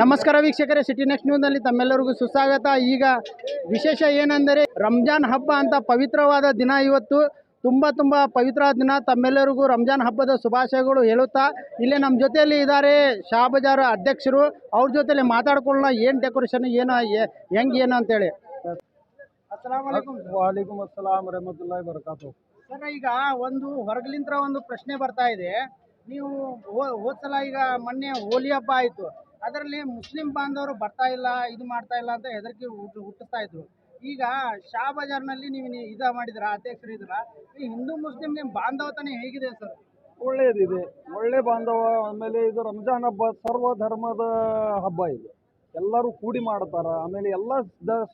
ನಮಸ್ಕಾರ ವೀಕ್ಷಕರೇ, city next ನ್ಯೂಸ್ನಲ್ಲಿ ತಮ್ಮೆಲ್ಲರಿಗೂ ಸುಸ್ವಾಗತ. ಈಗ ವಿಶೇಷ ಏನೆಂದರೆ ರಂಜಾನ್ ಹಬ್ಬ ಅಂತ ಪವಿತ್ರವಾದ ದಿನ. ಇವತ್ತು ತುಂಬ ಪವಿತ್ರವಾದ ದಿನ. ತಮ್ಮೆಲ್ಲರಿಗೂ ರಂಜಾನ್ ಹಬ್ಬದ ಶುಭಾಶಯಗಳು ಹೇಳುತ್ತಾ, ಇಲ್ಲೇ ನಮ್ಮ ಜೊತೆಯಲ್ಲಿ ಇದ್ದಾರೆ ಶಾ ಬಜಾರ್ ಅಧ್ಯಕ್ಷರು. ಅವ್ರ ಜೊತೆಲಿ ಮಾತಾಡ್ಕೊಳ್ಳೋಣ, ಏನು ಡೆಕೋರೇಷನ್, ಏನು ಹೆಂಗೆ ಏನು ಅಂತೇಳಿ. ಅಸ್ಸಲಾಮು ಅಲೈಕುಂ. ವಾಲೇಕುಮ್ ಅಸ್ಸಲಾಂ ರಹಮತುಲ್ಲಾಹಿ ಬರಕಾತು. ಸರ್, ಈಗ ಒಂದು ಹೊರಗಲಿಂತ್ರ ಒಂದು ಪ್ರಶ್ನೆ ಬರ್ತಾ ಇದೆ. ನೀವು ಹೋದ್ಸಲ ಈಗ ಮೊನ್ನೆ ಹೋಲಿ ಹಬ್ಬ ಆಯಿತು, ಅದರಲ್ಲಿ ಮುಸ್ಲಿಂ ಬಾಂಧವರು ಬರ್ತಾ ಇಲ್ಲ, ಇದು ಮಾಡ್ತಾ ಇಲ್ಲ ಅಂತ ಹೆದರಿಕೆ ಹುಟ್ಟಿಸ್ತಾ ಇದ್ರು. ಈಗ ಶಾ ಬಜಾರ್ನಲ್ಲಿ ನೀವು ಮಾಡಿದ್ರ, ಅಧ್ಯಕ್ಷರು ಇದ್ರ, ಈ ಹಿಂದೂ ಮುಸ್ಲಿಂ ನಿಮ್ಮ ಬಾಂಧವತನ ಹೇಗಿದೆ ಸರ್? ಒಳ್ಳೇದಿದೆ, ಒಳ್ಳೆ ಬಾಂಧವ. ಆಮೇಲೆ ಇದು ರಂಜಾನ್ ಹಬ್ಬ ಸರ್ವ ಧರ್ಮದ ಹಬ್ಬ. ಇದು ಎಲ್ಲರೂ ಕೂಡಿ ಮಾಡ್ತಾರ. ಆಮೇಲೆ ಎಲ್ಲ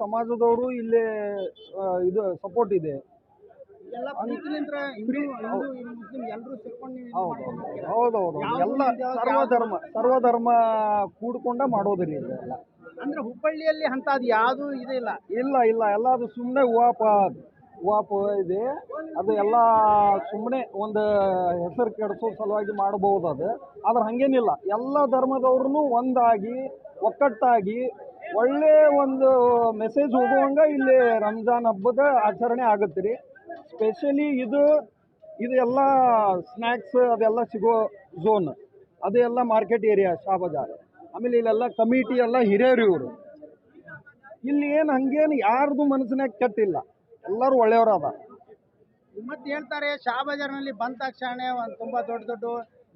ಸಮಾಜದವರು ಇಲ್ಲಿ ಇದು ಸಪೋರ್ಟ್ ಇದೆ. ಎಲ್ಲ ಪ್ರೀತಿಲಿಂತ್ರ ಹಿಂದೂ ಮುಸ್ಲಿಂ ಎಲ್ಲರೂ ಸೇರ್ಕೊಂಡು ಹೌದೌದು, ಎಲ್ಲ ಸರ್ವಧರ್ಮ ಕೂಡ್ಕೊಂಡ ಮಾಡೋದ್ರಿ ಇದೆಲ್ಲ. ಅಂದ್ರೆ ಹುಬ್ಬಳ್ಳಿಯಲ್ಲಿ ಅಂತ ಅದು ಯಾವುದು ಇದಿಲ್ಲ. ಇಲ್ಲ ಎಲ್ಲ ಅದು ಸುಮ್ಮನೆ ಉವಾಪ ಇದೆ. ಅದು ಎಲ್ಲ ಸುಮ್ಮನೆ ಒಂದು ಹೆಸರು ಕೆಡಿಸೋ ಸಲುವಾಗಿ ಮಾಡಬಹುದು. ಅದು ಆದ್ರೆ ಹಂಗೇನಿಲ್ಲ, ಎಲ್ಲ ಧರ್ಮದವ್ರೂ ಒಂದಾಗಿ ಒಕ್ಕಟ್ಟಾಗಿ ಒಳ್ಳೆ ಒಂದು ಮೆಸೇಜ್ ಹೋಗುವಂಗ ಇಲ್ಲಿ ರಂಜಾನ್ ಹಬ್ಬದ ಆಚರಣೆ ಆಗುತ್ತೆ ರೀ. ಸ್ಪೆಷಲಿ ಇದು ಎಲ್ಲ ಸ್ನ್ಯಾಕ್ಸ್ ಅದೆಲ್ಲ ಸಿಗೋ ಝೋನ್, ಅದೆಲ್ಲ ಮಾರ್ಕೆಟ್ ಏರಿಯಾ ಶಾ ಬಜಾರ್. ಆಮೇಲೆ ಇಲ್ಲೆಲ್ಲ ಕಮಿಟಿ ಎಲ್ಲ ಹಿರಿಯರು ಇವರು. ಇಲ್ಲಿ ಏನು ಹಂಗೇನು ಯಾರ್ದು ಮನಸ್ಸಿನಾಗ ಕೆಟ್ಟಿಲ್ಲ, ಎಲ್ಲರೂ ಒಳ್ಳೆಯವರು ಅದ. ಮತ್ತೆ ಹೇಳ್ತಾರೆ ಶಾ ಬಜಾರ್ನಲ್ಲಿ ಬಂದ ತಕ್ಷಣ ಒಂದು ತುಂಬ ದೊಡ್ಡ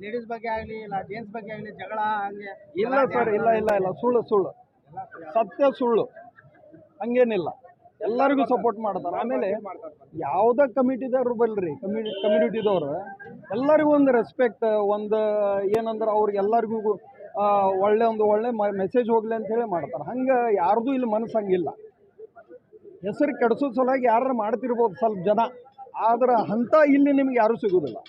ಲೇಡೀಸ್ ಬಗ್ಗೆ ಆಗಲಿ ಇಲ್ಲ ಜೆಂಟ್ಸ್ ಬಗ್ಗೆ ಆಗಲಿ ಜಗಳ ಹಂಗೆ. ಇಲ್ಲ ಸರ್, ಇಲ್ಲ ಸುಳ್ಳು ಸತ್ಯ ಸುಳ್ಳು. ಹಂಗೇನಿಲ್ಲ, ಎಲ್ಲರಿಗೂ ಸಪೋರ್ಟ್ ಮಾಡ್ತಾರೆ. ಆಮೇಲೆ ಯಾವುದೇ ಕಮಿಟಿದವ್ರು ಬಲ್ರಿ, ಕಮ್ಯುನಿಟಿದವ್ರು ಎಲ್ಲರಿಗೂ ಒಂದು ರೆಸ್ಪೆಕ್ಟ್, ಒಂದು ಏನಂದ್ರೆ ಅವ್ರಿಗೆಲ್ಲರಿಗೂ ಒಳ್ಳೆ ಮೆಸೇಜ್ ಹೋಗ್ಲಿ ಅಂತ ಹೇಳಿ ಮಾಡ್ತಾರೆ. ಹಂಗೆ ಯಾರ್ದು ಇಲ್ಲಿ ಮನಸ್ಸು ಹಂಗಿಲ್ಲ. ಹೆಸರು ಕೆಡಿಸೋ ಸಲುವಾಗಿ ಯಾರು ಮಾಡ್ತಿರ್ಬೋದು ಸ್ವಲ್ಪ ಜನ, ಆದ್ರೆ ಅಂತ ಇಲ್ಲಿ ನಿಮ್ಗೆ ಯಾರೂ ಸಿಗೋದಿಲ್ಲ.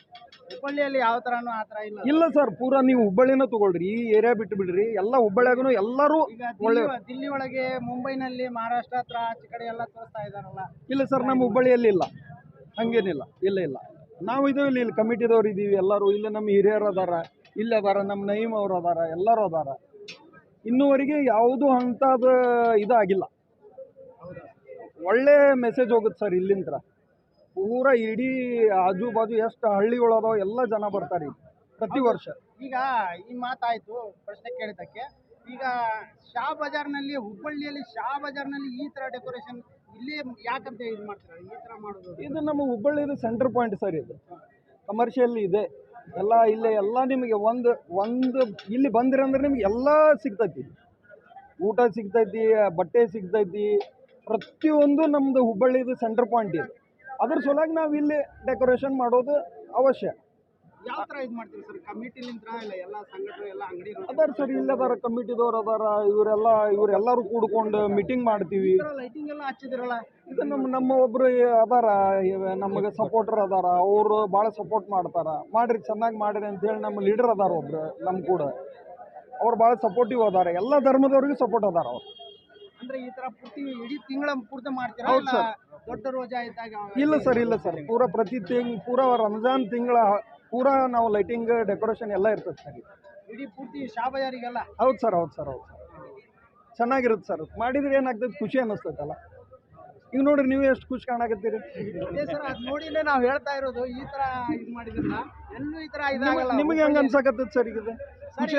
ಹುಬ್ಬಳ್ಳಿಯಲ್ಲಿ ಯಾವ ಥರನೂ ಆ ಥರ ಇಲ್ಲ ಸರ್, ಪೂರಾ ನೀವು ಹುಬ್ಬಳ್ಳಿನ ತಗೊಳ್ರಿ, ಈ ಏರಿಯಾ ಬಿಟ್ಟು ಬಿಡ್ರಿ, ಎಲ್ಲ ಹುಬ್ಬಳ್ಳಿಯಾಗೂ ಎಲ್ಲರೂ ಒಳ್ಳೆ. ದಿಲ್ಲಿ ಒಳಗೆ, ಮುಂಬೈನಲ್ಲಿ, ಮಹಾರಾಷ್ಟ್ರ ಹತ್ರ ಆಚೆ ಕಡೆ ಎಲ್ಲ ತೋರಿಸ್ತಾ ಇದಾರಲ್ಲ. ಇಲ್ಲ ಸರ್, ನಮ್ಮ ಹುಬ್ಬಳ್ಳಿಯಲ್ಲಿ ಇಲ್ಲ, ಹಂಗೇನಿಲ್ಲ. ಇಲ್ಲ ನಾವು ಇಲ್ಲಿ ಕಮಿಟಿದವ್ರು ಇದ್ದೀವಿ ಎಲ್ಲರೂ. ಇಲ್ಲಿ ನಮ್ಮ ಹಿರಿಯರು ಅದಾರ, ಇಲ್ಲಿ ಅದಾರ, ನಮ್ಮ ನಯೀಮ್ ಅವ್ರು ಅದಾರ, ಎಲ್ಲರೂ ಅದಾರ. ಇನ್ನೂವರೆಗೆ ಯಾವುದೂ ಅಂಥದ್ದು ಇದಾಗಿಲ್ಲ. ಒಳ್ಳೆ ಮೆಸೇಜ್ ಹೋಗುತ್ತೆ ಸರ್ ಇಲ್ಲಿಂದ. ಪೂರಾ ಇಡೀ ಆಜು ಬಾಜು ಎಷ್ಟು ಹಳ್ಳಿಗಳು ಅದಾವ ಎಲ್ಲ ಜನ ಬರ್ತಾರೆ ಪ್ರತಿ ವರ್ಷ. ಈಗ ಈ ಮಾತಾಯಿತು ಪ್ರಶ್ನೆ ಕೇಳಿದ್ದಕ್ಕೆ. ಈಗ ಶಾ ಬಜಾರ್ನಲ್ಲಿ, ಹುಬ್ಬಳ್ಳಿಯಲ್ಲಿ ಶಾ ಬಜಾರ್ನಲ್ಲಿ ಈ ಥರ ಡೆಕೋರೇಷನ್ ಇಲ್ಲಿ ಯಾಕಂತ ಇದು ಮಾಡ್ತಾರೆ, ಈ ಥರ ಮಾಡೋದು? ಇದು ನಮ್ಮ ಹುಬ್ಬಳ್ಳಿದು ಸೆಂಟರ್ ಪಾಯಿಂಟ್ ಸರ್. ಇದು ಕಮರ್ಷಿಯಲ್ ಇದೆ ಎಲ್ಲ. ಇಲ್ಲೇ ಎಲ್ಲ ನಿಮಗೆ ಒಂದು ಇಲ್ಲಿ ಬಂದ್ರಿ ಅಂದ್ರೆ ನಿಮ್ಗೆ ಎಲ್ಲ ಸಿಗ್ತೈತಿ. ಊಟ ಸಿಗ್ತೈತಿ, ಬಟ್ಟೆ ಸಿಗ್ತೈತಿ, ಪ್ರತಿಯೊಂದು ನಮ್ಮದು ಹುಬ್ಬಳ್ಳಿದು ಸೆಂಟರ್ ಪಾಯಿಂಟ್ ಇದೆ. ಅದ್ರ ಸಲುವಾಗಿ ನಾವು ಇಲ್ಲಿ ಡೆಕೋರೇಷನ್ ಮಾಡೋದು ಅವಶ್ಯ. ಯಾವ ಥರ ಇದು ಮಾಡ್ತೀವಿ ಸರ್? ಕಮಿಟಿಲಿಂದ ಇಲ್ಲ ಎಲ್ಲ ಸಂಘಟನೆ ಎಲ್ಲ ಅಂಗಡಿ ಅದಾರ ಸರ್, ಇಲ್ಲದಾರ ಕಮಿಟಿದವ್ರು ಅದಾರ, ಇವರೆಲ್ಲರೂ ಕೂಡ್ಕೊಂಡು ಮೀಟಿಂಗ್ ಮಾಡ್ತೀವಿ. ಲೈಟಿಂಗ್ ಎಲ್ಲ ಹಚ್ಚಿದಿರಲ್ಲ. ಇದು ನಮ್ಮ ಒಬ್ಬರು ಅದಾರ, ನಮಗೆ ಸಪೋರ್ಟರ್ ಅದಾರ, ಅವರು ಭಾಳ ಸಪೋರ್ಟ್ ಮಾಡ್ರಿ ಚೆನ್ನಾಗಿ ಮಾಡಿರಿ ಅಂತೇಳಿ. ನಮ್ಮ ಲೀಡರ್ ಅದಾರ ಒಬ್ರು ನಮ್ಮ ಕೂಡ, ಅವ್ರು ಭಾಳ ಸಪೋರ್ಟಿವ್ ಅದಾರ. ಎಲ್ಲ ಧರ್ಮದವ್ರಿಗೂ ಸಪೋರ್ಟ್ ಅದಾರ ಅವ್ರು. ಅಂದ್ರೆ ಈ ತರ ಇಡೀ ತಿಂಗಳ ಪೂರ್ತಿ ಮಾಡ್ತೀರಾ? ಹೌದು ಸರ್. ದೊಡ್ಡ ರೋಜಾ ಇದ್ದಾಗ? ಇಲ್ಲ ಸರ್, ಪೂರಾ ಪೂರಾ ರಂಜಾನ್ ತಿಂಗಳ ಪೂರಾ ನಾವು ಲೈಟಿಂಗ್ ಡೆಕೋರೇಷನ್ ಎಲ್ಲ ಇರ್ತದೆ ಸರ್. ಇಡೀ ಪೂರ್ತಿ ಶಾ ಬಜಾರಿಗೆಲ್ಲ? ಹೌದು ಸರ್. ಚೆನ್ನಾಗಿರುತ್ತೆ ಸರ್. ಮಾಡಿದ್ರೆ ಏನಾಗ್ತದೆ, ಖುಷಿ ಅನ್ನಿಸ್ತೈತಲ್ಲ. ಈಗ ನೋಡ್ರಿ, ನೀವು ಎಷ್ಟು ಖುಷಿ ಕಾಣಕತ್ತೀರಿ. ಅದೇ ಸರ್, ಅದು ನೋಡಿನೇ ನಾವು ಹೇಳ್ತಾ ಇರೋದು. ಈ ತರ ಇದು ಮಾಡಿದ್ರಲ್ಲ, ಎಲ್ಲೂ ಈ ತರ ಇದಾಗಲ್ಲ. ನಿಮಗೆ ಹೆಂಗೆ ಅನ್ಸಕತ್ತದ ಸರ್? ಈಗ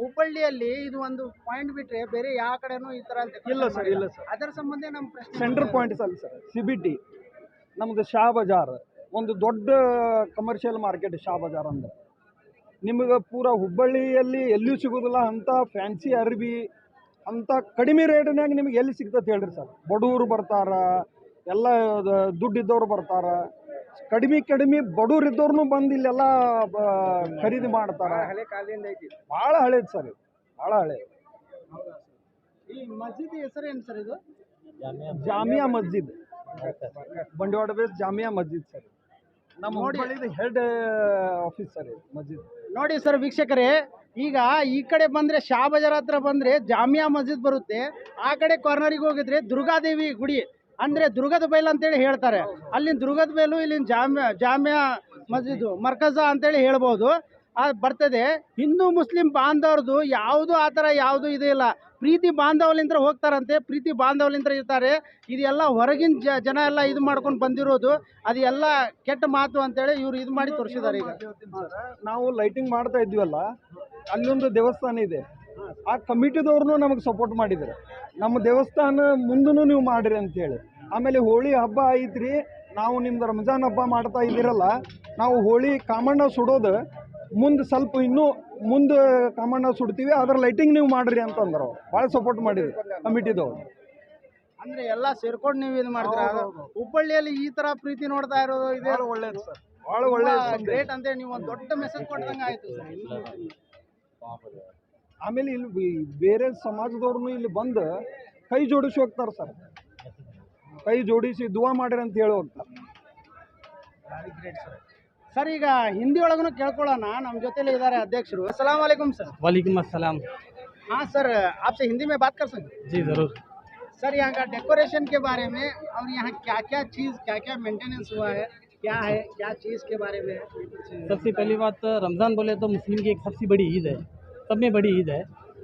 ಹುಬ್ಬಳ್ಳಿಯಲ್ಲಿ ಇದು ಒಂದು ಪಾಯಿಂಟ್ ಬಿಟ್ರೆ ಬೇರೆ ಯಾವ ಕಡೆನೂ ಈ ತರ ಇಲ್ಲ ಸರ್. ಅದರ ಸಂಬಂಧ ನಮ್ಮ ಪ್ರಶ್ನೆ. ಸೆಂಟರ್ ಪಾಯಿಂಟ್ ಅಲ್ಲ ಸರ್, CBT ನಮ್ದು ಶಾ ಬಜಾರ್ ಒಂದು ದೊಡ್ಡ ಕಮರ್ಷಿಯಲ್ ಮಾರ್ಕೆಟ್. ಶಾ ಬಜಾರ್ ಅಂದ್ರೆ ನಿಮಗೆ ಪೂರಾ ಹುಬ್ಬಳ್ಳಿಯಲ್ಲಿ ಎಲ್ಲೂ ಸಿಗೋದಿಲ್ಲ ಅಂಥ ಫ್ಯಾನ್ಸಿ ಅರ್ಬಿ, ಅಂಥ ಕಡಿಮೆ ರೇಟ್ನಾಗ ನಿಮ್ಗೆ ಎಲ್ಲಿ ಸಿಗ್ತದೆ ಹೇಳ್ರಿ ಸರ್. ಬಡವರು ಬರ್ತಾರ, ಎಲ್ಲ ದುಡ್ಡಿದ್ದವ್ರು ಬರ್ತಾರ, ಕಡಿಮೆ ಬಡವ್ರು ಇದ್ದವ್ರು ಬಂದು ಇಲ್ಲೆಲ್ಲ ಖರೀದಿ ಮಾಡ್ತಾರ. ಹಳೆ ಕಾಲದಿಂದ ಐತಿ, ಭಾಳ ಹಳೇದು ಸರ್, ಇದು ಭಾಳ ಹಳೇದು. ಈ ಮಸ್ಜಿದ್ ಹೆಸರು ಏನು ಸರ್? ಇದು ಜಾಮಿಯಾ ಮಸ್ಜಿದ್, ಬಂಡವಾಳ ಬೇಸ್ ಜಾಮಿಯಾ ಮಸ್ಜಿದ್ ಸರ್. ನಮ್ಮ ಹುಬ್ಬಳ್ಳಿದು ಹೆಡ್ ಆಫೀಸ್ ಸರ್ ಇದು ಮಸ್ಜಿದ್. ನೋಡಿ ಸರ್ ವೀಕ್ಷಕರೇ, ಈಗ ಈ ಕಡೆ ಬಂದರೆ ಶಾ ಬಜಾರ್ ಹತ್ರ ಬಂದರೆ ಜಾಮಿಯಾ ಮಸ್ಜಿದ್ ಬರುತ್ತೆ. ಆ ಕಡೆ ಕಾರ್ನರಿಗೆ ಹೋಗಿದ್ರೆ ದುರ್ಗಾದೇವಿ ಗುಡಿ, ಅಂದರೆ ದುರ್ಗದ ಬೈಲ್ ಅಂತೇಳಿ ಹೇಳ್ತಾರೆ. ಅಲ್ಲಿನ ದುರ್ಗದ ಬೈಲು, ಇಲ್ಲಿನ ಜಾಮಿಯಾ ಮಸ್ಜಿದ್ ಮರ್ಕಜ ಅಂತೇಳಿ ಹೇಳ್ಬೋದು. ಬರ್ತದೆ. ಹಿಂದೂ ಮುಸ್ಲಿಂ ಬಾಂಧವ್ರದ್ದು ಯಾವುದು ಆ ಥರ ಯಾವುದು ಇದಿಲ್ಲ. ಪ್ರೀತಿ ಬಾಂಧವ್ಯಲಿಂದ ಹೋಗ್ತಾರಂತೆ, ಪ್ರೀತಿ ಬಾಂಧವ್ಯಲಿಂದ ಇರ್ತಾರೆ. ಇದೆಲ್ಲ ಹೊರಗಿನ ಜನ ಎಲ್ಲ ಇದು ಮಾಡ್ಕೊಂಡು ಬಂದಿರೋದು, ಅದು ಎಲ್ಲ ಕೆಟ್ಟ ಮಾತು ಅಂತೇಳಿ ಇವ್ರು ಇದು ಮಾಡಿ ತೋರಿಸಿದ್ದಾರೆ. ಈಗ ನಾವು ಲೈಟಿಂಗ್ ಮಾಡ್ತಾ ಇದ್ವಲ್ಲ, ಅಲ್ಲೊಂದು ದೇವಸ್ಥಾನ ಇದೆ, ಆ ಕಮಿಟಿದವ್ರನ್ನೂ ನಮಗೆ ಸಪೋರ್ಟ್ ಮಾಡಿದ್ರು. ನಮ್ಮ ದೇವಸ್ಥಾನ ಮುಂದೂ ನೀವು ಮಾಡಿರಿ ಅಂತೇಳಿ. ಆಮೇಲೆ ಹೋಳಿ ಹಬ್ಬ ಐತ್ರಿ, ನಾವು ನಿಮ್ದು ರಂಜಾನ್ ಹಬ್ಬ ಮಾಡ್ತಾ ಇದ್ದೀರಲ್ಲ, ನಾವು ಹೋಳಿ ಕಾಮಣ್ಣ ಸುಡೋದು ಮುಂದೆ ಸ್ವಲ್ಪ ಇನ್ನೂ ಮುಂದೆ ಕಾಮಣ್ಣ ಸುಡ್ತೀವಿ, ಅದ್ರ ಲೈಟಿಂಗ್ ನೀವು ಮಾಡ್ರಿ ಅಂತಂದ್ರು. ಭಾಳ ಸಪೋರ್ಟ್ ಮಾಡಿದ್ರು ಕಮಿಟಿದವ್ರು. ಅಂದ್ರೆ ಎಲ್ಲ ಸೇರ್ಕೊಂಡು ನೀವು ಇದು ಮಾಡ್ತೀರಾ. ಹುಬ್ಬಳ್ಳಿಯಲ್ಲಿ ಈ ತರ ಪ್ರೀತಿ ನೋಡ್ತಾ ಇರೋದು ಇದೆ ಒಳ್ಳೇದು ಸರ್, ಭಾಳ ಒಳ್ಳೇದು, ಗ್ರೇಟ್ ಅಂತೇಳಿ ನೀವು ಒಂದು ದೊಡ್ಡ ಮೆಸೇಜ್ ಕೊಟ್ಟಂಗೆ ಆಯ್ತು ಸರ್. ಆಮೇಲೆ ಇಲ್ಲಿ ಬೇರೆ ಸಮಾಜದವ್ರನ್ನು ಇಲ್ಲಿ ಬಂದು ಕೈ ಜೋಡಿಸಿ ಹೋಗ್ತಾರೆ ಸರ್, ಕೈ ಜೋಡಿಸಿ ದುವಾ ಮಾಡಿರಿ ಅಂತ ಹೇಳಿ ಹೋಗ್ತಾರೆ. ಸರ್ ಈಗ ಹಿಂದಿ ಒಳಗೂ ಕೇಳ್ಕೊಳ್ಳೋಣ, ನಮ್ಮ ಜೊತೆಲಿ ಇದ್ದಾರೆ ಅಧ್ಯಕ್ಷರು. अस्सलाम वालेकुम सर। वालेकुम अस्सलाम। हाँ सर, आपसे हिंदी में बात कर सकते हैं? जी ज़रूर। सर यहाँ का डेकोरेशन के बारे में और यहाँ क्या क्या चीज़ क्या क्या मेंटेनेंस हुआ है, क्या है क्या चीज़ के बारे में? सबसे पहली बात, रमज़ान बोले तो मुस्लिम की एक सबसे बड़ी ईद है, सब में बड़ी ईद है।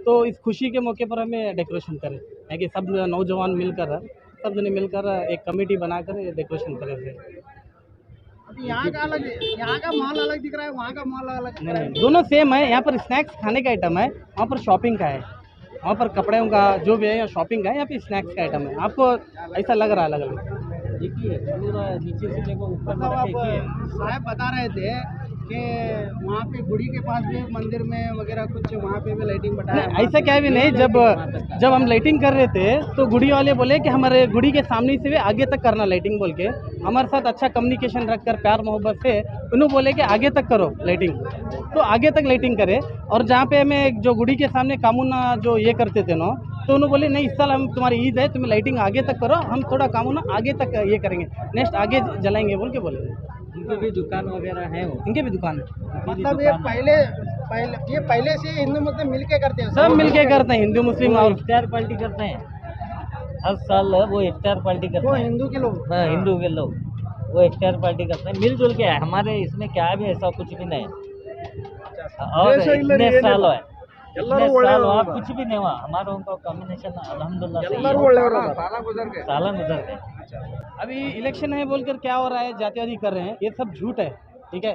तो इस खुशी के मौके पर हमें डेकोरेशन करें है कि सब नौजवान मिलकर, सब जने मिलकर एक कमेटी बनाकर डेकोरेशन करें थे। अभी यहाँ का अलग, यहाँ का माहौल अलग दिख रहा है, वहाँ का माहौल अलग दिख रहा है। नहीं, दोनों सेम है। यहाँ पर स्नैक्स खाने का आइटम है, वहाँ पर शॉपिंग का है, वहाँ पर कपड़ों का जो भी है, यहाँ शॉपिंग का है, यहाँ पे स्नैक्स का आइटम है। आपको ऐसा लग रहा है अलग अलग? देखिए पूरा नीचे से लेकर ऊपर मतलब आप साहब बता रहे थे कि वहाँ पे गुड़ी के पास भी मंदिर में वगैरह कुछ वहाँ पे भी लाइटिंग बताया। ऐसा क्या भी नहीं। जब हम लाइटिंग कर रहे थे तो गुड़ी वाले बोले कि हमारे गुड़ी के सामने से भी आगे तक करना लाइटिंग बोल के, हमारे साथ अच्छा कम्युनिकेशन रखकर प्यार मोहब्बत से उन्होंने बोले कि आगे तक करो लाइटिंग, तो आगे तक लाइटिंग करे। और जहाँ पे हमें जो गुड़ी के सामने कामूना जो ये करते थे ना, तो उन्होंने बोले नहीं, इस साल हम तुम्हारी ईद है, तुम्हें लाइटिंग आगे तक करो, हम थोड़ा कामूना आगे तक ये करेंगे, नेक्स्ट आगे जलाएंगे बोल के बोले। इनके भी दुकान वगैरह है, इनके भी दुकान है। मतलब ये पहले से हिंदू मुस्लिम मिलके करते हैं, सब मिलके करते हैं, हिंदू मुस्लिम और इफ्तार पार्टी करते हैं हर साल। वो इफ्तार पार्टी करते वो हैं, हिंदू के लोग। हाँ, हिंदू के लोग वो इफ्तार पार्टी करते हैं मिलजुल के। हमारे इसमें क्या भी ऐसा कुछ भी नहीं है। और जैसे इतने साल है, ಎಲ್ಲರೂ इतने साल हुआ, ಒಳ್ಳೆಯವರು कुछ भी नहीं हुआ हमारा उनका कॉम्बिनेशन अल्हम्दुलिल्लाह सही ಎಲ್ಲರೂ है। ಒಳ್ಳೆಯವರು सालन गुजर गए। अभी इलेक्शन है बोलकर क्या हो रहा है, जातिवादी कर रहे हैं, ये सब झूठ है। ठीक है,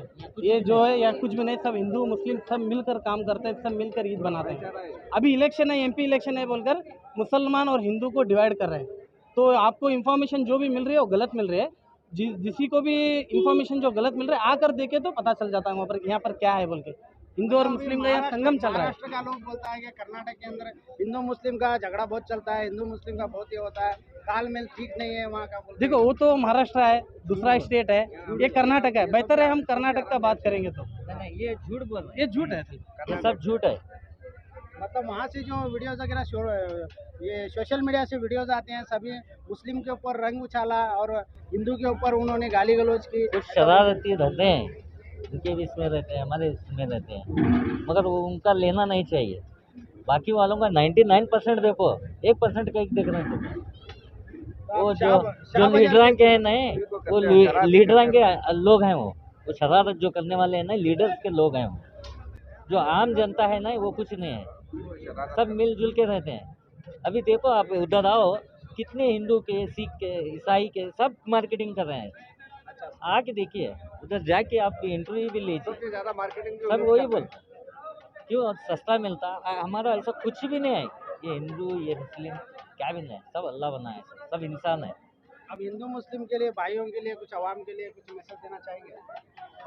ये जो है या कुछ भी नहीं, सब हिंदू मुस्लिम सब मिलकर काम करते हैं, सब मिलकर ईद बनाते हैं। अभी इलेक्शन है, एमपी इलेक्शन है बोलकर मुसलमान और हिंदू को डिवाइड कर रहे हैं। तो आपको इन्फॉर्मेशन जो भी मिल रही है वो गलत मिल रही है। जिसी को भी इन्फॉर्मेशन जो गलत मिल रहा है आकर देखे तो पता चल जाता है वहाँ पर यहाँ पर क्या है बोल के। हिंदू और मुस्लिम का यहाँ संगम चल रहा है। महाराष्ट्र का लोग बोलता है कि कर्नाटक के अंदर हिंदू मुस्लिम का झगड़ा बहुत चलता है, हिंदू मुस्लिम का बहुत ये होता है, तालमेल ठीक नहीं है वहाँ का। देखो वो तो महाराष्ट्र है, दूसरा स्टेट है, ये कर्नाटक है। बेहतर है हम कर्नाटक का बात करेंगे तो नहीं, ये झूठ बोल रहे ये झूठ है। हैं, ये सब झूठ है। मतलब वहाँ से जो वीडियोस वगैरह ये सोशल मीडिया से वीडियोस आते हैं, सभी मुस्लिम के ऊपर रंग उछाला और हिंदू के ऊपर उन्होंने गाली गलौज की। कुछ शरारती रहते हैं, उनके भी इसमें रहते हैं, हमारे इसमें रहते हैं, मगर वो उनका लेना नहीं चाहिए। बाकी वालों का 99% देखो, 1% का एक देख रहे हैं। वो जो लीडर के हैं नहीं, वो लीडर के लोग हैं, वो शरारत जो करने वाले हैं ना, लीडर्स के लोग हैं। वो जो आम जनता है ना, वो कुछ नहीं है, सब मिलजुल के रहते हैं। अभी देखो आप उधर आओ, कितने हिंदू के, सिख के, ईसाई के सब मार्केटिंग कर रहे हैं। आके देखिए उधर जाके आप इंटरव्यू भी लीजिए, सब वही बोलते हैं क्यों सस्ता मिलता। हमारा ऐसा कुछ भी नहीं है, ये हिंदू ये मुस्लिम क्या भी नहीं है, सब अल्लाह बनाए, सब इंसान है। अब हिंदू मुस्लिम के लिए, भाइयों के लिए, कुछ आवाम के लिए कुछ मैसेज देना चाहेंगे?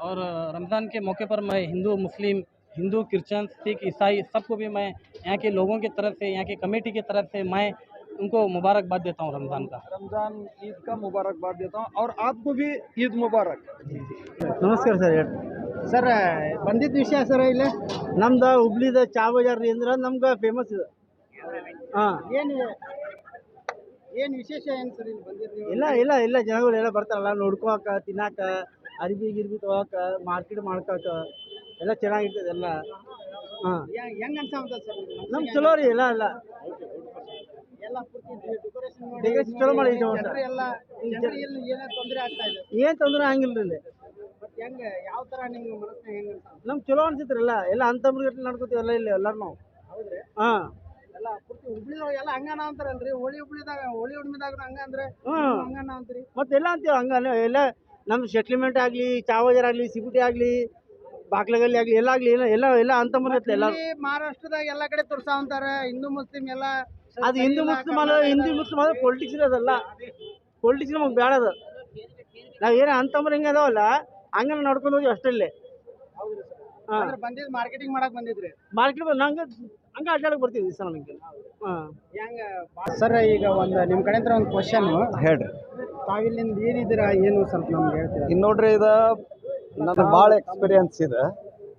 और रमज़ान के मौके पर मैं हिंदू मुस्लिम, हिंदू क्रिश्चियन सिख ईसाई सबको भी मैं यहाँ के लोगों की तरफ से, यहाँ की कमेटी की तरफ से मैं उनको मुबारकबाद देता हूँ रमज़ान का। रमजान ईद का मुबारकबाद देता हूँ और आपको भी ईद मुबारक। ನಮಸ್ಕಾರ ಸರ್. ಸರ್ ಬಂದಿದ್ದ ವಿಷಯ ಸರ್, ಇಲ್ಲಿ ನಮ್ದು ಹುಬ್ಳಿದ ಚಾ ಬಜಾರ್ ಅಂದ್ರೆ ನಮ್ಗೆ ಫೇಮಸ್ ಇದೆ. ಹಾಂ, ಏನು ವಿಶೇಷ ಏನು ಸರ್ ಇಲ್ಲಿ ಬಂದಿದ್ದು? ಇಲ್ಲ ಜನಗಳು ಎಲ್ಲ ಬರ್ತಾರಲ್ಲ ನೋಡ್ಕೋಕ, ತಿನ್ನಾಕ, ಅರ್ಬಿ ಗಿರ್ಬಿ ತೊಗೊಳಕ, ಮಾರ್ಕೆಟ್ ಮಾಡ್ಕೋಕ ಎಲ್ಲ ಚೆನ್ನಾಗಿರ್ತದೆ ಎಲ್ಲ. ಹಾಂ, ಹೆಂಗೆ ಅನ್ಸಾಗ್ತದೆ ಸರ್ ನಮ್ಗೆ? ಚಲೋ ರೀ, ಎಲ್ಲ ಡೆಕೋರೇಷನ್ ಚಲೋ ಮಾಡಿ. ಏನು ತೊಂದರೆ ಆಗ್ತಾ ಇದೆ? ಏನು ತೊಂದರೆ ಹಂಗಿಲ್ಲ ರೀ ಇಲ್ಲಿ. ಹೆಂಗ ಯಾವ ತರ ನಿಮ್ಗೆ ಮನಸ್ಸಿನಾಗ ಹೆಂಗ ನಮ್ಗೆ ಚಲೋ ಅನ್ಸಿತ್ರಿ ಎಲ್ಲ ಅಂತಂಬ್ರಿಗೆ ನಡ್ಕೋತೀವಿ ಎಲ್ಲ ಇಲ್ಲಿ ಎಲ್ಲಾರು ನಾವು. ಹೌದ್ರಿ ಹಾಂ ಎಲ್ಲ ಪೂರ್ತಿ ಹುಬ್ಳಿದೊಳಗೆ ಎಲ್ಲ ಹಂಗನ ಅಂತಾರಲ್ರಿ ಹುಬ್ಳಿದಾಗ ಹೋಳಿ ಹುಣ್ಣಿಮೆದಾಗ ಹಂಗ ಅಂದ್ರೆ ಹ್ಮ್. ಹಂಗನ ಅಂತೀರಿ. ಮತ್ತೆ ಎಲ್ಲ ಅಂತೀವಿ ಹಂಗ ಎಲ್ಲ ನಮ್ದು ಸೆಟ್ಲ್ಮೆಂಟ್ ಆಗಲಿ ಚಾವಜರ್ ಆಗಲಿ ಸಿಗುಟಿ ಆಗಲಿ ಬಾಕ್ಲಗಲ್ಲಿ ಆಗಲಿ ಎಲ್ಲ ಆಗಲಿ ಎಲ್ಲ ಅಂತಂಬ್ರಿ ಎಲ್ಲ. ಇಲ್ಲಿ ಮಹಾರಾಷ್ಟ್ರದಾಗ ಎಲ್ಲಾ ಕಡೆ ತುರ್ಸಾ ಅಂತಾರ ಹಿಂದೂ ಮುಸ್ಲಿಂ ಎಲ್ಲ ಅದು ಹಿಂದೂ ಮುಸ್ಲಿಂ ಅಲ್ಲ ಪೊಲಿಟಿಕ್ಸ್ ಅದಲ್ಲ. ಪೊಲಿಟಿಕ್ಸ್ ನಮಗೆ ಬೇಡ ಅದು. ನಾವು ಏನೋ ಅಂತಂಬ್ರೆ ಹಿಂಗೆ ಅದಾವಲ್ಲ ಹಂಗ ನಡ್ಕೊಂಡು ಹೋಗಿ ಅಷ್ಟಲ್ಲೇ. ಹಾಂ ಬಂದಿದ್ ಮಾರ್ಕೆಟಿಂಗ್ ಮಾಡಕ್ ಬಂದಿದ್ರಿ ಮಾರ್ಕೆಟ್ ನಂಗೆ ಹಂಗೆ ಅಡ್ಡಾಡಕ್ಕೆ ಬರ್ತೀವಿ ಸರ್ ನಮಗೆ. ಹಾಂ ಹೆಂಗ ಸರ್ ಈಗ ಒಂದು ನಿಮ್ಮ ಕಡೆ ಹತ್ರ ಒಂದು ಕ್ವಶನ್ ಹೇಳ್ರಿ. ತಾವಿಲ್ಲಿಂದ ಏನಿದ್ದೀರಾ ಏನು ಸ್ವಲ್ಪ ನಮ್ಗೆ ಹೇಳ್ತೀರಾ? ಇನ್ನು ನೋಡ್ರಿ ಇದು ನನಗೆ ಭಾಳ ಎಕ್ಸ್ಪೀರಿಯನ್ಸ್ ಇದೆ.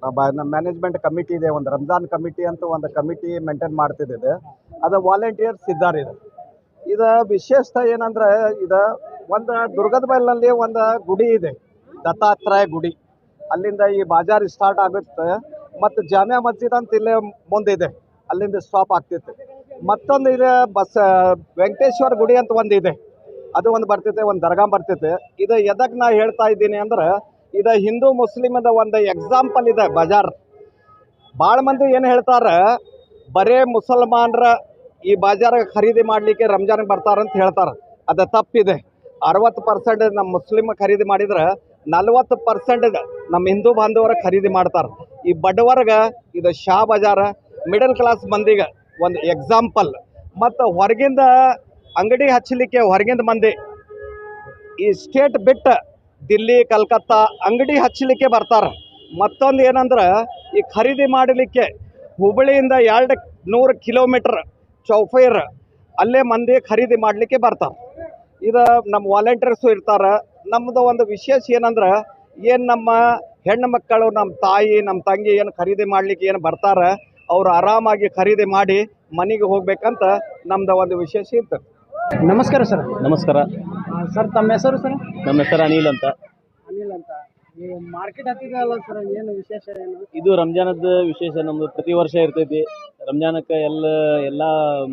ನಮ್ಮ ಮ್ಯಾನೇಜ್ಮೆಂಟ್ ಕಮಿಟಿ ಇದೆ, ಒಂದು ರಂಜಾನ್ ಕಮಿಟಿ ಅಂತ ಒಂದು ಕಮಿಟಿ ಮೇಂಟೈನ್ ಮಾಡ್ತಿದ್ದಿದೆ. ಅದು ವಾಲಂಟಿಯರ್ಸ್ ಇದ್ದಾರೆ. ಇದು ವಿಶೇಷತೆ ಏನಂದ್ರೆ ಇದು ಒಂದು ದುರ್ಗದ ಬೈಲ್ನಲ್ಲಿ ಒಂದು ಗುಡಿ ಇದೆ, ದತ್ತಾತ್ರೇಯ ಗುಡಿ. ಅಲ್ಲಿಂದ ಈ ಬಾಜಾರ್ ಸ್ಟಾರ್ಟ್ ಆಗುತ್ತೆ ಮತ್ತು ಜಾಮಿಯಾ ಮಸ್ಜಿದ್ ಅಂತ ಇಲ್ಲೇ ಮುಂದಿದೆ, ಅಲ್ಲಿಂದ ಸ್ಟಾಪ್ ಆಗ್ತೈತೆ. ಮತ್ತೊಂದು ಇದೆ ವೆಂಕಟೇಶ್ವರ ಗುಡಿ ಅಂತ ಒಂದು ಇದೆ, ಅದು ಒಂದು ಬರ್ತೈತೆ, ಒಂದು ದರ್ಗಾ ಬರ್ತೈತೆ. ಇದು ಎದಕ್ಕೆ ನಾ ಹೇಳ್ತಾ ಇದ್ದೀನಿ ಅಂದ್ರೆ ಇದು ಹಿಂದೂ ಮುಸ್ಲಿಮದ ಒಂದು ಎಕ್ಸಾಂಪಲ್ ಇದೆ ಬಜಾರ್. ಭಾಳ ಮಂದಿ ಏನು ಹೇಳ್ತಾರೆ ಬರೇ ಮುಸಲ್ಮಾನರ ಈ ಬಾಜಾರ ಖರೀದಿ ಮಾಡಲಿಕ್ಕೆ ರಂಜಾನ್ಗೆ ಬರ್ತಾರಂತ ಹೇಳ್ತಾರೆ. ಅದು ತಪ್ಪಿದೆ. 60% ನಮ್ಮ ಮುಸ್ಲಿಮ್ ಖರೀದಿ ಮಾಡಿದ್ರೆ 40% ನಮ್ಮ ಹಿಂದೂ ಬಾಂಧವರ ಖರೀದಿ ಮಾಡ್ತಾರೆ. ಈ ಬಡವರ್ಗೆ ಇದು ಶಾ ಬಜಾರ, ಮಿಡಲ್ ಕ್ಲಾಸ್ ಮಂದಿಗೆ ಒಂದು ಎಕ್ಸಾಂಪಲ್. ಮತ್ತು ಹೊರಗಿಂದ ಅಂಗಡಿ ಹಚ್ಚಲಿಕ್ಕೆ ಹೊರಗಿಂದ ಮಂದಿ ಈ ಸ್ಟೇಟ್ ಬಿಟ್ಟು ದಿಲ್ಲಿ ಕಲ್ಕತ್ತಾ ಅಂಗಡಿ ಹಚ್ಚಲಿಕ್ಕೆ ಬರ್ತಾರೆ. ಮತ್ತೊಂದು ಏನಂದ್ರೆ ಈ ಖರೀದಿ ಮಾಡಲಿಕ್ಕೆ ಹುಬ್ಬಳ್ಳಿಯಿಂದ 200 ಕಿಲೋಮೀಟ್ರ್ ಚೌಫೈರ್ ಅಲ್ಲೇ ಮಂದಿ ಖರೀದಿ ಮಾಡಲಿಕ್ಕೆ ಬರ್ತಾರೆ. ಇದು ನಮ್ಮ ವಾಲಂಟಿಯರ್ಸು ಇರ್ತಾರೆ. ನಮ್ಮದು ಒಂದು ವಿಶೇಷ ಏನಂದ್ರೆ ಏನು ನಮ್ಮ ಹೆಣ್ಣು ಮಕ್ಕಳು, ನಮ್ಮ ತಾಯಿ, ನಮ್ಮ ತಂಗಿ ಏನು ಖರೀದಿ ಮಾಡಲಿಕ್ಕೆ ಏನು ಬರ್ತಾರೆ ಅವರು ಆರಾಮಾಗಿ ಖರೀದಿ ಮಾಡಿ ಮನೆಗೆ ಹೋಗ್ಬೇಕಂತ ನಮ್ದು ಒಂದು ವಿಶೇಷ ಇತ್ತು. ನಮಸ್ಕಾರ ಸರ್. ನಮಸ್ಕಾರ. ಸರ್ ತಮ್ಮ ಹೆಸರು ಸರ್? ನಮ್ಮ ಹೆಸರು ಅನಿಲ್ ಅಂತ. ಅನಿಲ್ ಅಂತ. ಈ ಮಾರ್ಕೆಟ್ ಹತ್ತಿದಲ್ಲ ಸರ್, ಏನು ವಿಶೇಷ ಏನು? ಇದು ರಂಜಾನದ ವಿಶೇಷ ನಮ್ಮದು ಪ್ರತಿ ವರ್ಷ ಇರ್ತೈತಿ. ರಂಜಾನಕ್ಕೆ ಎಲ್ಲ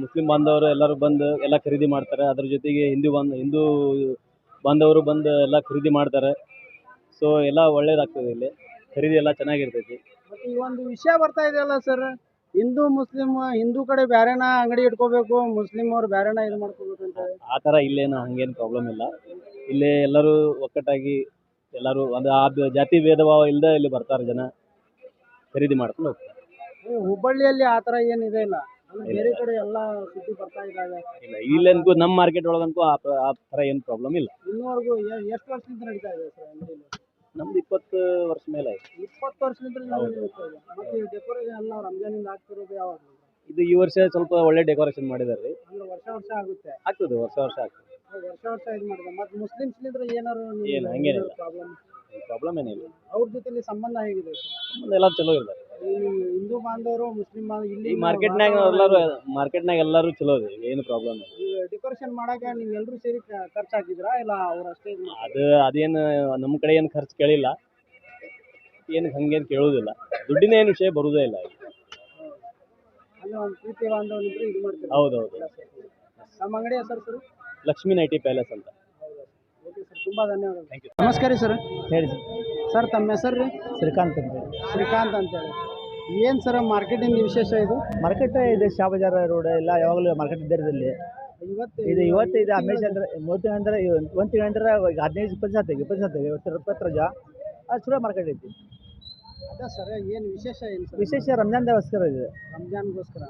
ಮುಸ್ಲಿಂ ಬಾಂಧವರು ಎಲ್ಲರೂ ಬಂದು ಎಲ್ಲ ಖರೀದಿ ಮಾಡ್ತಾರೆ. ಅದ್ರ ಜೊತೆಗೆ ಹಿಂದೂ ಬಾಂಧವರು ಬಂದು ಎಲ್ಲ ಖರೀದಿ ಮಾಡ್ತಾರೆ. ಸೊ ಎಲ್ಲ ಒಳ್ಳೇದಾಗ್ತದೆ, ಇಲ್ಲಿ ಖರೀದಿ ಎಲ್ಲ ಚೆನ್ನಾಗಿರ್ತೈತಿ. ಮತ್ತು ಈ ಒಂದು ವಿಷಯ ಬರ್ತಾ ಇದೆಯಲ್ಲ ಸರ್, ಹಿಂದೂ ಮುಸ್ಲಿಂ, ಹಿಂದೂ ಕಡೆ ಬೇರೆನ ಅಂಗಡಿ ಇಟ್ಕೋಬೇಕು, ಮುಸ್ಲಿಂ ಅವ್ರು ಬೇರೆನ ಇದು ಮಾಡ್ಕೋಬೇಕು ಅಂತ. ಆ ಥರ ಇಲ್ಲೇನು ಹಂಗೇನು ಪ್ರಾಬ್ಲಮ್ ಇಲ್ಲ. ಇಲ್ಲೇ ಎಲ್ಲರೂ ಒಕ್ಕಟ್ಟಾಗಿ ಎಲ್ಲರೂ ಒಂದು ಆ ಜಾತಿ ಭೇದ ಭಾವ ಇಲ್ಲದೆ ಇಲ್ಲಿ ಬರ್ತಾರೆ, ಜನ ಖರೀದಿ ಮಾಡ್ಕೊಂಡು ಹೋಗ್ತಾರೆ. ಹುಬ್ಬಳ್ಳಿಯಲ್ಲಿ ಆ ಥರ ಏನಿದೆ ಇಲ್ಲ, ಅಂದ್ರೆ ಬೇರೆ ಕಡೆ ಎಲ್ಲ ಸುದ್ದಿ ಬರ್ತಾ ಇದ್ದಾವೆ. ಇಲ್ಲ ಇಲ್ಲಂತೂ ನಮ್ಮ ಮಾರ್ಕೆಟ್ ಒಳಗಂತೂ ಆ ಥರ ಏನು ಪ್ರಾಬ್ಲಮ್ ಇಲ್ಲ. ಇನ್ನೂವರೆಗೂ ಎಷ್ಟು ವರ್ಷದಿಂದ ನಡೀತಾ ಇದೆ ಸರ್ ಅಂಗಡಿ? ನಮ್ದು 20 ವರ್ಷ ಮೇಲೆ ಆಯ್ತು. 20 ವರ್ಷದಿಂದ ನಡೀತಾ ಇದೆ. ಮತ್ತು ಈ ಡೆಕೋರೇಷನ್ ಎಲ್ಲ ರಂಜಾನಿಂದ ಆಗ್ತಿರೋದು ಯಾವಾಗ? ಇದು ಈ ವರ್ಷ ಸ್ವಲ್ಪ ಒಳ್ಳೆ ಡೆಕೋರೇಷನ್ ಮಾಡಿದ್ದಾರೆ ರೀ. ಅಂದ್ರೆ ವರ್ಷ ಆಗುತ್ತೆ. ಆಗ್ತದೆ, ವರ್ಷ ಆಗ್ತದೆ. ವರ್ಷ ಇದು ಮಾಡಿದೆ. ಮತ್ತು ಮುಸ್ಲಿಮ್ಸ್ಲಿಂದ್ರೆ ಏನಾರು ಏನು ಹಂಗೇನಿಲ್ಲ, ಪ್ರಾಬ್ಲಮ್? ಪ್ರಾಬ್ಲಮ್ ಏನಿಲ್ಲ. ಅವ್ರ ಜೊತೆಲಿ ಸಂಬಂಧ ಹೇಗಿದೆ ಸರ್? ಸಂಬಂಧ ಎಲ್ಲ ಚಲೋ ಇರ್ತಾರೆ. ಈ ಹಿಂದೂ ಬಾಂಧವರು ಮುಸ್ಲಿಂ ಇಲ್ಲಿ ಈ ಮಾರ್ಕೆಟ್ನಾಗ ಎಲ್ಲರೂ ಚಲೋ ಇದೆ, ಏನು ಪ್ರಾಬ್ಲಮ್ ಇಲ್ಲ. ಈ ಡೆಕೋರೇಷನ್ ಮಾಡಕ್ಕೆ ನೀವು ಎಲ್ಲರೂ ಸೇರಿ ಖರ್ಚು ಹಾಕಿದ್ರಾ ಇಲ್ಲ ಅವ್ರು ಅಷ್ಟೇ? ಅದೇನು ನಮ್ಮ ಕಡೆ ಏನು ಖರ್ಚು ಕೇಳಿಲ್ಲ, ಏನು ಹಂಗೇನು ಕೇಳೋದಿಲ್ಲ. ದುಡ್ಡಿನ ಏನು ವಿಷಯ ಬರೋದೇ ಇಲ್ಲ. ಅಂದ್ರೆ ಒಂದು ಪ್ರೀತಿ ಬಾಂಧವನಿದ್ರೆ ಇದು ಮಾಡ್ತೀವಿ. ಹೌದೌದು. ನಮ್ಮ ಅಂಗಡಿ ಹೆಸರು ಸರ್? ಲಕ್ಷ್ಮೀ ನೈಟಿ ಪ್ಯಾಲೇಸ್ ಅಂತ. ಓಕೆ ಸರ್, ತುಂಬ ಧನ್ಯವಾದ. Thank you. ನಮಸ್ಕಾರ ಸರ್. ಹೇಳಿ ಸರ್. ಸರ್ ತಮ್ಮ ಹೆಸರು ರೀ? ಶ್ರೀಕಾಂತ್ ಅಂತ. ಶ್ರೀಕಾಂತ್ ಅಂತೇಳಿ. ಏನು ಸರ್ ಮಾರ್ಕೆಟಿಂದ ವಿಶೇಷ ಇದು? ಮಾರ್ಕೆಟ್ ಇದೆ, ಶಾ ಬಜಾರ್ ರೋಡ್ ಎಲ್ಲ ಯಾವಾಗಲೂ ಮಾರ್ಕೆಟ್ ಇದ್ದಲ್ಲಿ ಇವತ್ತು ಇದೆ. ಹಮೇಶ ಅಂದ್ರೆ 30 ಅಂದ್ರೆ ಒಂದು ತಿಂಗಳ ಅಂದ್ರೆ 15-20 20 ರಜಾ, ಅದು ಚಲೋ ಮಾರ್ಕೆಟ್ ಐತಿ. ಅದೇ ಸರ್, ಏನು ವಿಶೇಷ ಏನು ಸರ್? ವಿಶೇಷ ರಂಜಾನ್ಗೋಸ್ಕರ ಇದೆ. ರಂಜಾನ್ಗೋಸ್ಕರ.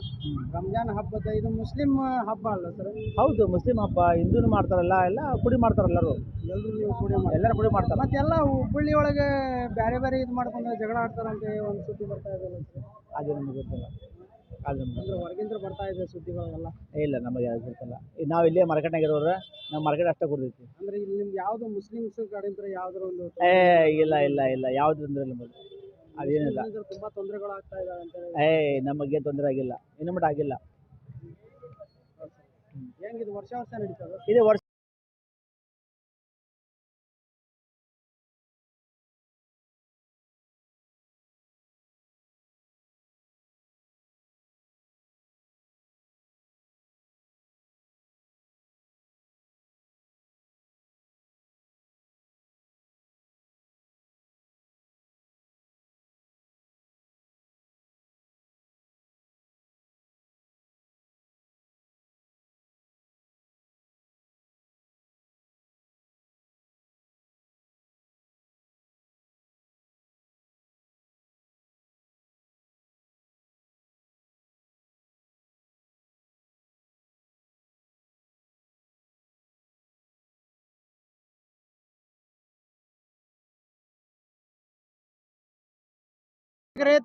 ರಂಜಾನ್ ಹಬ್ಬದ ಇದು ಮುಸ್ಲಿಂ ಹಬ್ಬ ಅಲ್ಲ ಸರ್? ಹೌದು, ಮುಸ್ಲಿಂ ಹಬ್ಬ. ಹಿಂದೂನು ಮಾಡ್ತಾರಲ್ಲ, ಎಲ್ಲ ಪುಡಿ ಮಾಡ್ತಾರೆ ಎಲ್ಲರೂ. ಎಲ್ಲರೂ ಪುಡಿ ಮಾಡಿ ಎಲ್ಲರೂ ಪುಡಿ ಮಾಡ್ತಾರೆ. ಮತ್ತೆಲ್ಲ ಹುಬ್ಬಳ್ಳಿ ಒಳಗೆ ಬೇರೆ ಇದು ಮಾಡ್ಕೊಂಡು ಜಗಳ ಆಡ್ತಾರಂತೆ ಒಂದು ಸುದ್ದಿ ಬರ್ತಾ ಇದೆ ಸರ್. ಅದು ನಮಗೆ ಗೊತ್ತಿಲ್ಲ. ಅದು ಅಂದ್ರೆ ಹೊರಗಿಂದ ಬರ್ತಾ ಇದೆ ಸುದ್ದಿಗಳಿಗೆಲ್ಲ. ಇಲ್ಲ, ನಮಗೆ ಯಾವ್ದು ಗೊತ್ತಿಲ್ಲ. ನಾವು ಇಲ್ಲೇ ಮಾರ್ಕೆಟ್ನಾಗ ಇರೋರು, ನಮ್ಮ ಮಾರ್ಕೆಟ್ ಅಷ್ಟೇ ಕೊಡ್ತೈತಿ. ಅಂದ್ರೆ ಇಲ್ಲಿ ನಿಮ್ಗೆ ಯಾವುದು ಮುಸ್ಲಿಮ್ಸ್ ಕಡೆಯಿಂದ ಯಾವ್ದಾರ ಒಂದು ಇಲ್ಲ ಯಾವ್ದು ಅಂದ್ರೆ ನಮಗೆ ಅದೇನಿಲ್ಲ. ತುಂಬಾ ತೊಂದರೆಗಳು ಆಗ್ತಾ ಇದಾವೆ ಅಂತ ಹೇಳಿ. ನಮಗೆ ತೊಂದರೆ ಆಗಿಲ್ಲ, ಇನ್ನು ಮಟ್ಟ ಆಗಿಲ್ಲ. ಹೆಂಗಿದು ವರ್ಷ ನಡೀತದೆ? ಇದು ವರ್ಷ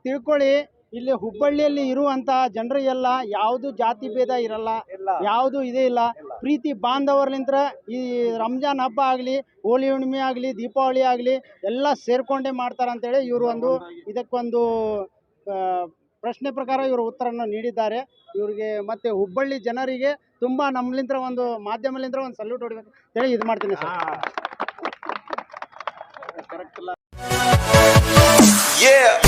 ತಿಳ್ಕೊಳ್ಳಿ, ಇಲ್ಲಿ ಹುಬ್ಬಳ್ಳಿಯಲ್ಲಿ ಇರುವಂತ ಜನರಿಗೆಲ್ಲ ಯಾವುದು ಜಾತಿ ಭೇದ ಇರಲ್ಲ, ಯಾವುದು ಇದೇ ಇಲ್ಲ. ಪ್ರೀತಿ ಬಾಂಧವರ್ಲಿಂತ್ರ ಈ ರಂಜಾನ್ ಹಬ್ಬ ಆಗಲಿ, ಹೋಳಿ ಹುಣ್ಣಿಮೆ ಆಗಲಿ, ದೀಪಾವಳಿ ಆಗಲಿ ಎಲ್ಲ ಸೇರ್ಕೊಂಡೇ ಮಾಡ್ತಾರಂತೇಳಿ ಇವರು ಇದಕ್ಕೊಂದು ಪ್ರಶ್ನೆ ಪ್ರಕಾರ ಇವರು ಉತ್ತರವನ್ನು ನೀಡಿದ್ದಾರೆ. ಇವರಿಗೆ ಮತ್ತೆ ಹುಬ್ಬಳ್ಳಿ ಜನರಿಗೆ ತುಂಬಾ ನಮ್ಲಿಂತ್ರ ಒಂದು ಮಾಧ್ಯಮಲಿಂತ್ರ ಒಂದು ಸಲ್ಯೂಟ್ ಹೊಡಿಬೇಕು ಹೇಳಿ ಇದು ಮಾಡ್ತೀನಿ ಸರ್. Yeah.